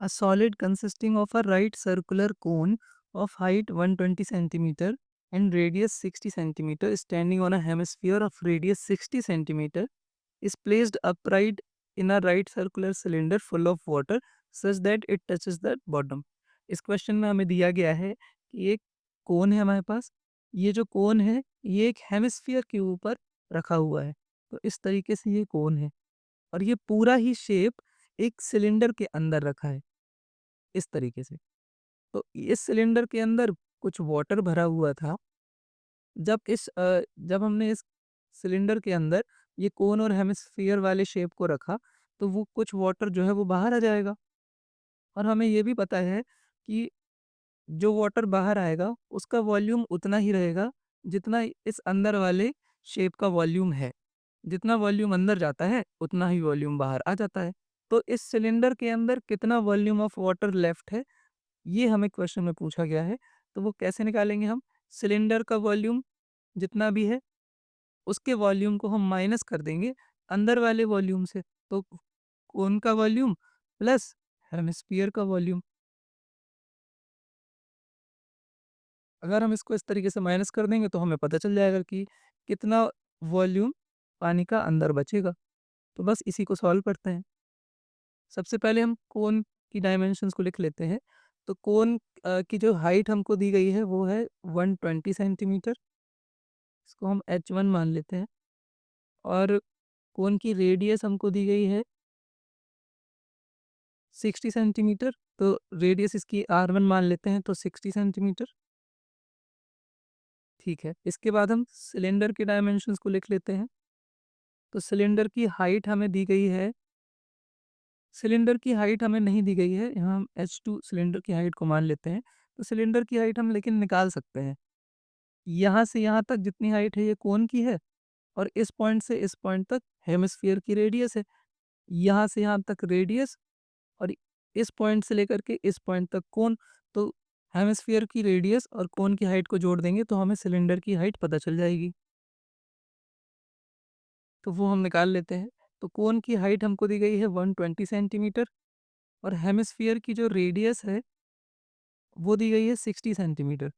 A solid consisting of a right circular cone of height 120 centimeter and radius 60 centimeter standing on a hemisphere of radius 60 centimeter is placed upright in a right circular cylinder full of water such that it touches the bottom. इस question में हमें दिया गया है कि एक कोन है हमारे पास। ये जो कोन है ये एक हेमिस्फीयर के ऊपर रखा हुआ है। तो इस तरीके से ये कोन है और ये पूरा ही शेप एक सिलेंडर के अंदर रखा है इस तरीके से। तो इस सिलेंडर के अंदर कुछ वाटर भरा हुआ था। जब हमने इस सिलेंडर के अंदर ये कोन और हेमिस्फीयर वाले शेप को रखा, तो वो कुछ वाटर जो है वो बाहर आ जाएगा। और हमें ये भी पता है कि जो वाटर बाहर आएगा उसका वॉल्यूम उतना ही रहेगा जितना इस अंदर वाले शेप का वॉल्यूम है। जितना वॉल्यूम अंदर जाता है उतना ही वॉल्यूम बाहर आ जाता है। तो इस सिलेंडर के अंदर कितना वॉल्यूम ऑफ वाटर लेफ्ट है, ये हमें क्वेश्चन में पूछा गया है। तो वो कैसे निकालेंगे हम? सिलेंडर का वॉल्यूम जितना भी है उसके वॉल्यूम को हम माइनस कर देंगे अंदर वाले वॉल्यूम से। तो कोन का वॉल्यूम प्लस हेमिस्फीयर का वॉल्यूम। अगर हम इसको इस तरीके से माइनस कर देंगे तो हमें पता चल जाएगा कि कितना वॉल्यूम पानी का अंदर बचेगा। तो बस इसी को सॉल्व करते हैं। सबसे पहले हम कोन की डायमेंशंस को लिख लेते हैं। तो कोन की जो हाइट हमको दी गई है वो है 120 सेंटीमीटर। इसको हम h1 मान लेते हैं। और कोन की रेडियस हमको दी गई है 60 सेंटीमीटर। तो रेडियस इसकी r1 मान लेते हैं, तो 60 सेंटीमीटर। ठीक है, इसके बाद हम सिलेंडर के डायमेंशंस को लिख लेते हैं। तो सिलेंडर की हाइट हमें दी गई है। सिलेंडर की हाइट हमें नहीं दी गई है, यहाँ हम h2 सिलेंडर की हाइट को मान लेते हैं। तो सिलेंडर की हाइट हम लेकिन निकाल सकते हैं। यहाँ से यहाँ तक जितनी हाइट है ये कोन की है और इस पॉइंट से इस पॉइंट तक हेमिस्फीयर की रेडियस है। यहाँ से यहाँ तक रेडियस और इस पॉइंट से लेकर के इस पॉइंट तक कोन। तो हेमिस्फीयर की रेडियस और कोन की हाइट को जोड़ देंगे तो हमें सिलेंडर की हाइट पता चल जाएगी। तो वो हम निकाल लेते हैं। तो कोन की हाइट हमको दी गई है 120 सेंटीमीटर और हेमिस्फीयर की जो रेडियस है वो दी गई है 60 सेंटीमीटर।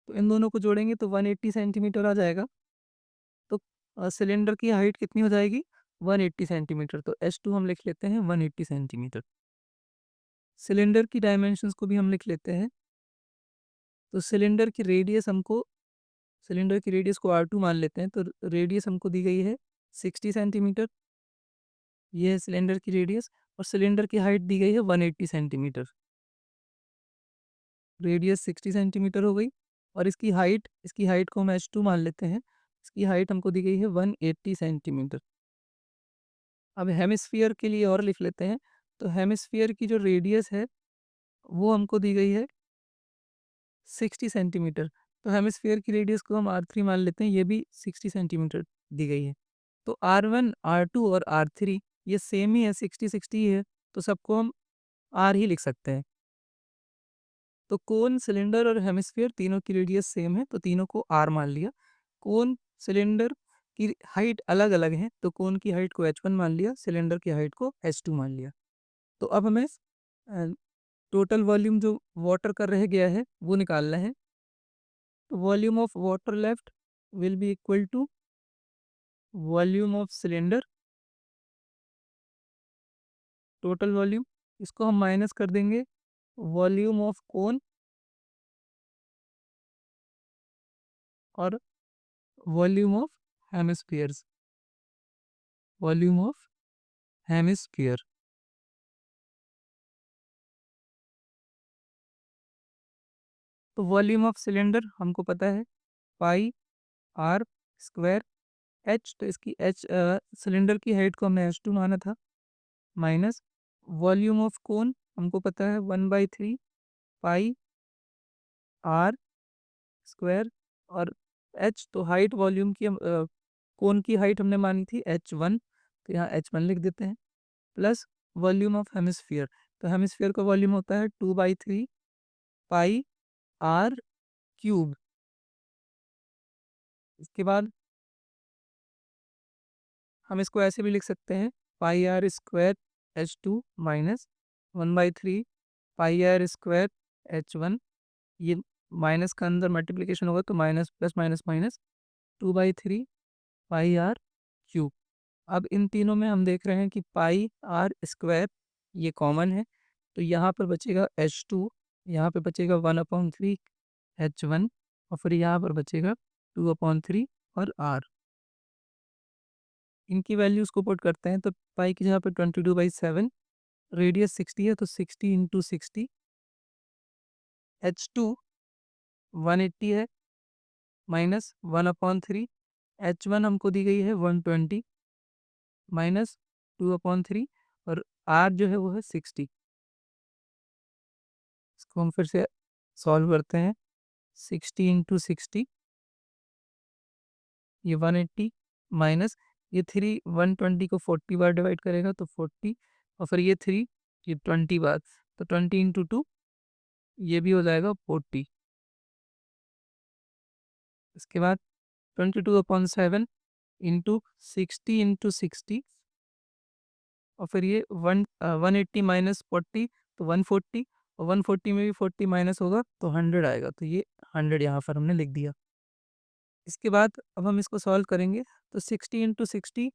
तो इन दोनों को जोड़ेंगे तो 180 सेंटीमीटर आ जाएगा। तो सिलेंडर की हाइट कितनी हो जाएगी? 180 सेंटीमीटर। तो h2 हम लिख लेते हैं 180 सेंटीमीटर। सिलेंडर की डायमेंशंस को भी हम लिख लेते हैं। तो सिलेंडर की रेडियस को R2 मान लेते हैं। तो रेडियस हमको दी गई है 60 सेंटीमीटर। ये है सिलेंडर की रेडियस और सिलेंडर की हाइट दी गई है 180 सेंटीमीटर। रेडियस 60 सेंटीमीटर हो गई और इसकी हाइट को हम h2 मान लेते हैं। इसकी हाइट हमको दी गई है 180 सेंटीमीटर। अब हेमिस्फीयर के लिए और लिख लेते हैं। तो हेमिस्फीयर की जो रेडियस है वो हमको दी गई है 60 सेंटीमीटर। तो हेमिस्फीयर की रेडियस को हम R3 मान लेते हैं, ये भी 60 सेंटीमीटर दी गई है। तो R1, R2 और R3 ये सेम ही है, 60-60 ही है। तो सबको हम R ही लिख सकते हैं। तो कोन, सिलेंडर और हेमिस्फीयर तीनों की रेडियस सेम है, तो तीनों को R मान लिया। कोन, सिलेंडर की हाइट अलग-अलग है, तो कोन की हाइट को h1 मान लिया, सिलेंडर की हाइट को h2 मान लिया। तो अब हमें टोटल वॉल्यूम जो वाटर का रह गया है वो निकालना है। तो volume of water left will be equal to volume of cylinder, total volume. इसको हम माइनस कर देंगे वॉल्यूम ऑफ कोन और volume of hemispheres, volume of hemisphere. तो वॉल्यूम ऑफ सिलेंडर हमको पता है पाई आर स्क्वायर एच। तो इसकी सिलेंडर की हाइट को हमने h2 माना था, माइनस वॉल्यूम ऑफ कोन हमको पता है 1/3 पाई आर स्क्वायर और एच। तो हाइट वॉल्यूम की कोन की हाइट हमने मानी थी h1, तो यहाँ h1 लिख देते हैं, प्लस वॉल्यूम ऑफ हेमिस्फीयर। तो हेमिस्फीयर का वॉल्यूम होता है 2/3 पाई आर क्यूब। इसके बाद हम इसको ऐसे भी लिख सकते हैं pi r square h2 minus 1/3 pi r square H1, ये माइनस का अंदर मल्टीप्लिकेशन होगा तो minus plus minus minus 2/3 pi r cube. अब इन तीनों में हम देख रहे हैं कि पाई आर स्क्वायर ये कॉमन है, तो यहाँ पर बचेगा H2, यहाँ पे बचेगा 1/3 H1 और फिर यहाँ पर बचेगा 2/3 और R। इनकी वैल्यूज़ को पुट करते हैं तो पाई की जगह पे 22/7, रेडियस 60 है तो 60 × 60, H2 180 है माइनस 1/3, H1 हमको दी गई है 120 माइनस 2/3 और R जो है वो है 60। इसको हम फिर से सॉल्व करते हैं। 60 × 60, ये 180 माइनस ये 3 120 को 40 बार डिवाइड करेगा तो 40 और फिर ये 3 ये 20 बार, तो 20 × 2 ये भी हो जाएगा 40। इसके बाद 22/7 इंटू 60 × 60 और फिर ये 180 माइनस 40 तो 140 और 140 में भी 40 माइनस होगा तो 100 आएगा, तो ये 100 यहाँ पर हमने लिख दिया। इसके बाद अब हम इसको सॉल्व करेंगे तो 60 × 60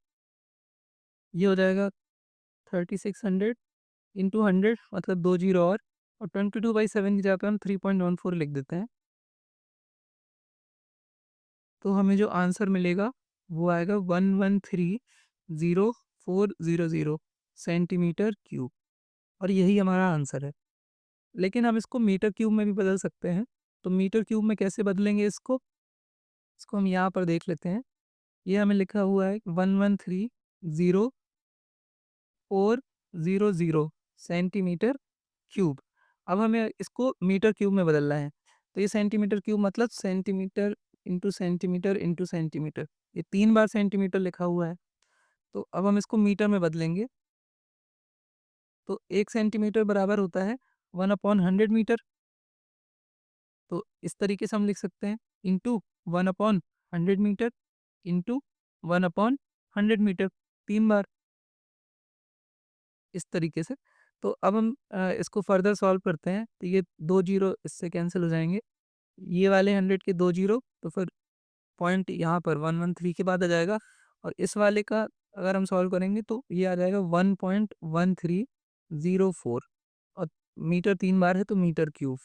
ये हो जाएगा 3600 इंटू 100 मतलब 2 जीरो और 22/7 की जगह पे हम 3.14 लिख देते हैं, तो हमें जो आंसर मिलेगा वो आएगा 1130400 सेंटीमीटर क्यूब, और यही हमारा आंसर है। लेकिन हम इसको मीटर क्यूब में भी बदल सकते हैं, तो मीटर क्यूब में कैसे बदलेंगे इसको हम यहाँ पर देख लेते हैं। ये हमें लिखा हुआ है 1130400 सेंटीमीटर क्यूब। अब हमें इसको मीटर क्यूब में बदलना है, तो ये सेंटीमीटर क्यूब मतलब centimetre into centimetre into centimetre, ये 3 बार सेंटीमीटर लिखा हुआ है, तो अब हम इसको मीटर में बदलेंगे। तो 1 सेंटीमीटर बराबर होता है 1/100 मीटर, तो इस तरीके से हम लिख सकते हैं इंटू 1/100 मीटर इंटू 1/100 मीटर, 3 बार इस तरीके से। तो अब हम इसको फर्दर सॉल्व करते हैं, तो ये 2 जीरो इससे कैंसिल हो जाएंगे, ये वाले 100 के 2 जीरो, तो फिर पॉइंट यहाँ पर 113 के बाद आ जाएगा, और इस वाले का अगर हम सॉल्व करेंगे तो ये आ जाएगा 1.1304, और मीटर 3 बार है तो मीटर क्यूब।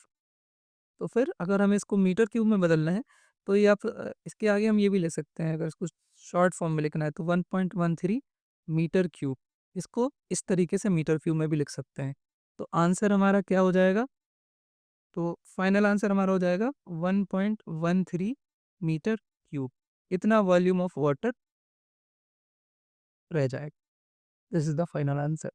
तो फिर अगर हमें इसको मीटर क्यूब में बदलना है तो ये आप इसके आगे हम ये भी ले सकते हैं, अगर इसको शॉर्ट फॉर्म में लिखना है तो 1.13 मीटर क्यूब, इसको इस तरीके से मीटर क्यूब में भी लिख सकते हैं। तो आंसर हमारा क्या हो जाएगा, तो फाइनल आंसर हमारा हो जाएगा 1.13 मीटर क्यूब, इतना वॉल्यूम ऑफ वाटर रह जाएगा। This is the final answer.